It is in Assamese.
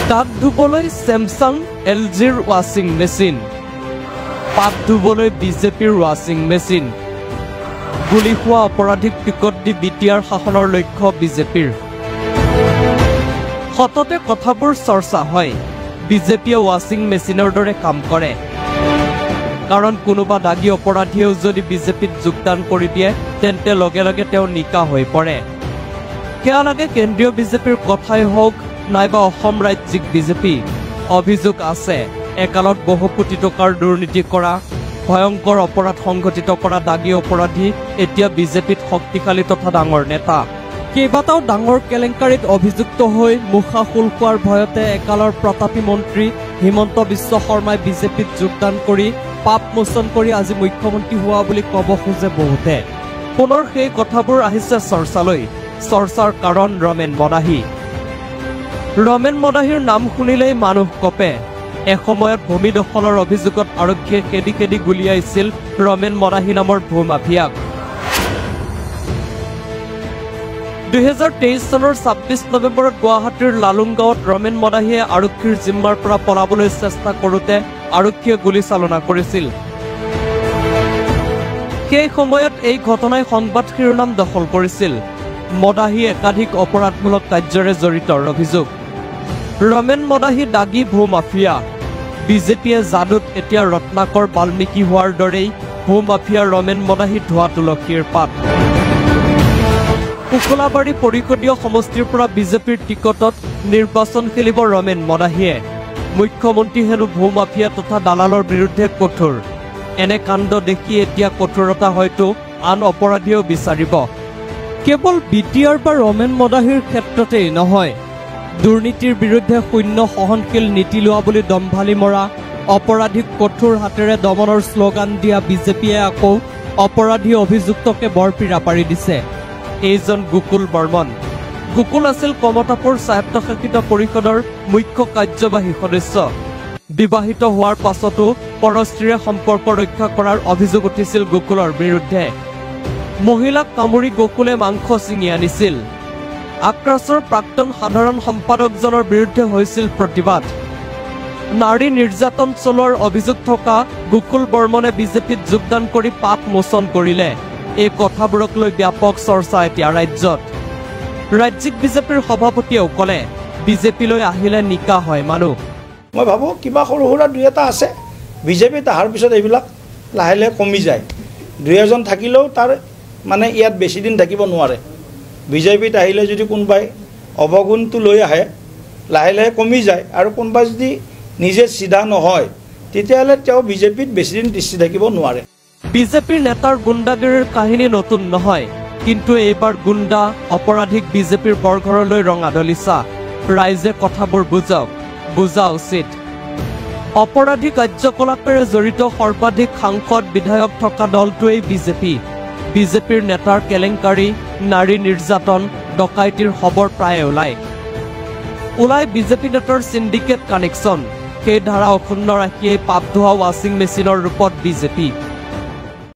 দাঁত ধুবলৈ স্যামসাং এলজিৰ ৱাশ্বিং মেচিন পাত ধুবলৈ বিজেপিৰ ৱাশ্বিং মেচিন গুলি খোৱা অপৰাধীক টিকট দি বিটিআৰ শাসনৰ লক্ষ্য বিজেপিৰ সততে কথাবোৰ চৰ্চা হয় বিজেপিয়ে ৱাশ্বিং মেচিনৰ দৰে কাম কৰে কাৰণ কোনোবা দাগী অপৰাধীয়েও যদি বিজেপিত যোগদান কৰি দিয়ে তেন্তে লগে লগে তেওঁ নিকা হৈ পৰে কেয়া লাগে কেন্দ্ৰীয় বিজেপিৰ কথাই হওক নাইবা অসম ৰাজ্যিক বিজেপি অভিযোগ আছে একালত বহু কোটি টকাৰ দুৰ্নীতি কৰা ভয়ংকৰ অপৰাধ সংঘটিত কৰা দাগী অপৰাধী এতিয়া বিজেপিত শক্তিশালী তথা ডাঙৰ নেতা কেইবাটাও ডাঙৰ কেলেংকাৰীত অভিযুক্ত হৈ মুখা খুল খোৱাৰ ভয়তে একালৰ প্ৰতাপী মন্ত্ৰী হিমন্ত বিশ্ব শৰ্মাই বিজেপিত যোগদান কৰি পাপ মোচন কৰি আজি মুখ্যমন্ত্ৰী হোৱা বুলি ক'ব খোজে বহুতে পুনৰ সেই কথাবোৰ আহিছে চৰ্চালৈ চৰ্চাৰ কাৰণ ৰমেন মদাহীৰ নাম শুনিলেই মানুহ কপে এসময়ত ভূমি দখলৰ অভিযোগত আৰক্ষীয়ে খেদি খেদি গুলিয়াইছিল ৰমেন মদাহী নামৰ ভূমাফিয়াক 2023 চনৰ 26 নৱেম্বৰত গুৱাহাটীৰ লালুংগাঁৱত ৰমেন মদাহীয়ে আৰক্ষীৰ জিম্মাৰ পৰা পলাবলৈ চেষ্টা কৰোঁতে আৰক্ষীয়ে গুলী চালনা কৰিছিল সেই সময়ত এই ঘটনাই সংবাদ শিৰোনাম দখল কৰিছিল মদাহী একাধিক অপৰাধমূলক কাৰ্যৰে জড়িতৰ অভিযোগ ৰমেন মদাহী দাগী ভূমাফিয়া বিজেপিয়ে জাদুত এতিয়া ৰত্নাকৰ বাল্মীকি হোৱাৰ দৰেই ভূমাফিয়া ৰমেন মদাহী ধোৱা তুলসীৰ পাত কুকলাবাৰী পৰিষদীয় সমষ্টিৰ পৰা বিজেপিৰ টিকটত নিৰ্বাচন খেলিব ৰমেন মদাহীয়ে মুখ্যমন্ত্ৰী হেনো ভূমাফিয়া তথা দালালৰ বিৰুদ্ধে কঠোৰ এনে কাণ্ড দেখি এতিয়া কঠোৰতা হয়তো আন অপৰাধীও বিচাৰিব কেৱল বিটিআৰ বা ৰমেন মদাহীৰ ক্ষেত্ৰতেই নহয় দুৰ্নীতিৰ বিৰুদ্ধে শূন্য সহনশীল নীতি লোৱা বুলি দম্ভালি মৰা অপৰাধীক কঠোৰ হাতেৰে দমনৰ শ্লোগান দিয়া বিজেপিয়ে আকৌ অপৰাধী অভিযুক্তকে বৰপীৰা পাৰি দিছে এইজন গোকুল বৰ্মন গোকুল আছিল কমতাপুৰ স্বায়ত্তশাসিত পৰিষদৰ মুখ্য কাৰ্যবাহী সদস্য বিবাহিত হোৱাৰ পাছতো পৰস্ত্ৰীৰে সম্পৰ্ক ৰক্ষা কৰাৰ অভিযোগ উঠিছিল গোকুলৰ বিৰুদ্ধে মহিলাক কামুৰি গোকুলে মাংস ছিঙি আনিছিল আক্ৰাছৰ প্ৰাক্তন সাধাৰণ সম্পাদকজনৰ বিৰুদ্ধে হৈছিল প্ৰতিবাদ নাৰী নিৰ্যাতন চলোৱাৰ অভিযোগ থকা গোকুল বৰ্মনে বিজেপিত যোগদান কৰি পাপ মোচন কৰিলে এই কথাবোৰক লৈ ব্যাপক চৰ্চা এতিয়া ৰাজ্যত ৰাজ্যিক বিজেপিৰ সভাপতিয়েও ক'লে বিজেপিলৈ আহিলে নিকা হয় মানুহ মই ভাবো কিবা সৰু সুৰা দুই এটা আছে বিজেপিত অহাৰ পিছত এইবিলাক লাহে লাহে কমি যায় দুই এজন থাকিলেও তাৰ মানে ইয়াত বেছি দিন থাকিব নোৱাৰে বিজেপিত আহিলে যদি কোনোবাই অৱগুণটো লৈ আহে লাহে লাহে কমি যায় আৰু কোনোবাই যদি নিজে সিধা নহয় তেতিয়াহ'লে তেওঁ বিজেপিত বেছি দিন দৃষ্টি থাকিব নোৱাৰে বিজেপিৰ নেতাৰ গুণ্ডাগিৰিৰ কাহিনী নতুন নহয় কিন্তু এইবাৰ গুণ্ডা অপৰাধীক বিজেপিৰ বৰঘৰলৈ ৰঙা দলিছা ৰাইজে কথাবোৰ বুজা উচিত অপৰাধী কাৰ্যকলাপেৰে জড়িত সৰ্বাধিক সাংসদ বিধায়ক থকা দলটোৱেই বিজেপিৰ নেতাৰ কেলেংকাৰী নাৰী নিৰ্যাতন ডকাইতিৰ খবৰ প্ৰায়ে ওলাই বিজেপি নেতাৰ সিন্ডিকেট কানেকশ্যন সেই ধাৰা অক্ষুণ্ণ ৰাখিয়েই পাপ ধোৱা ৱাশ্বিং মেচিনৰ ৰূপত বিজেপি